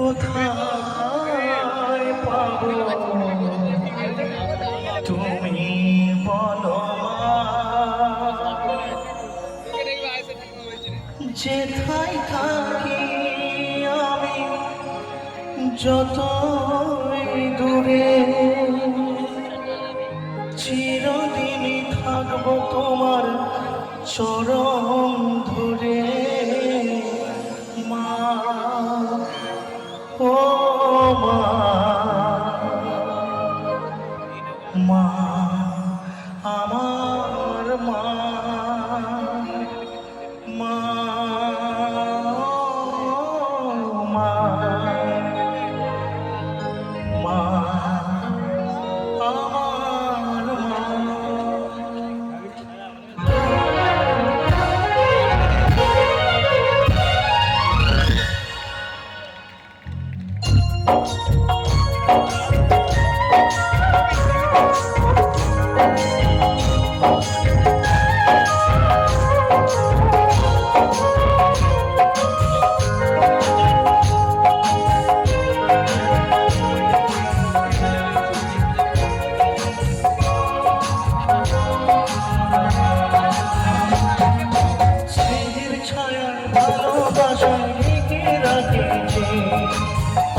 কোথায় পাবো তুমি বলো যেথায় থাকি আমি যতই দূরে চিরদিনই থাকবো তোমার চরণ ধরে মা ও মা মা আমার মা মা মা মা আমার মা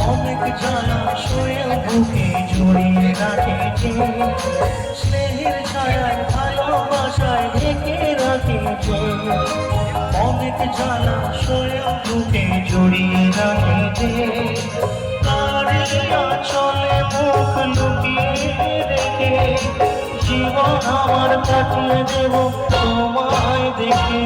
অনেক জ্বালা শোয়ে বুকে জড়িয়ে রাখেছে স্নেহের ছায়ায় ভালোবাসায় ঢেকে রাখেছে অনেক জ্বালা শোয়ে বুকে জড়িয়ে রাখেছে কারিয়া চলে মুখ লুকিয়ে রেখে জীবন আমার কাটিয়ে দেব তোমায় দেখে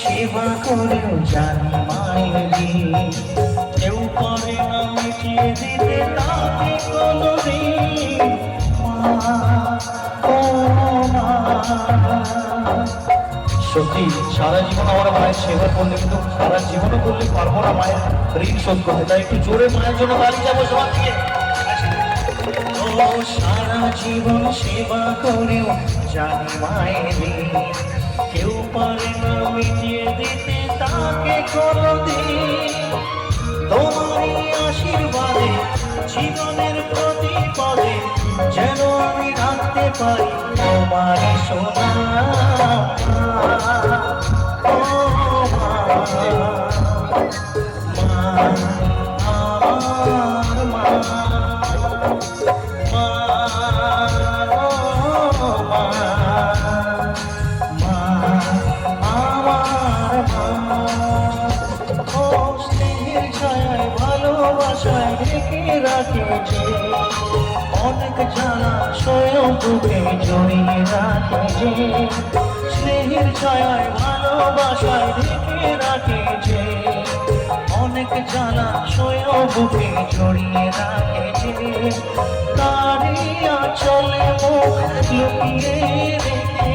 সেবা করেও জানি মায়েরি কেউ করে না মিটিয়ে দিতে তাকে কোনোদিন সত্যি সারা জীবন আমার মায়ের সেবা করলে কিন্তু সারা জীবনও করলে পারবো না মায়ের ঋণ শোধ করতে তাই একটু জোরে মায়ের জন্য দাঁড়িয়ে যাবো সবার দিকে সারা জীবন সেবা করেও জানি মায়েরি কেউ পারে না মিটিয়ে দিতে তাকে কোনোদিন তোমারই আশীর্বাদে জীবনের প্রতিপদে যেন আমি রাখতে পারি তোমারই সোনা ও মা আমার মা অনেক জ্বালা স্বয়ং বুকে জড়িয়ে রাখেছে স্নেহের ছায়ায় ভালোবাসায় ঢেকে রাখেছে অনেক জ্বালা স্বয়ং বুকে জড়িয়ে রাখেছে তারিয়া চলে মুখ লুকিয়ে রেখে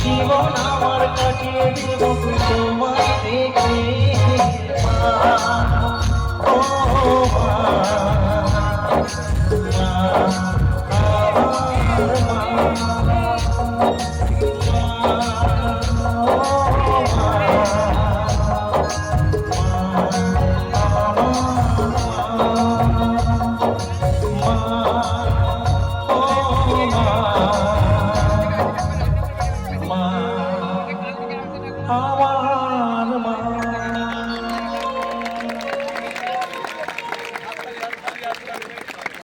জীবন আমার কাটিয়ে দেব তোমায় দেখে ও আমার মা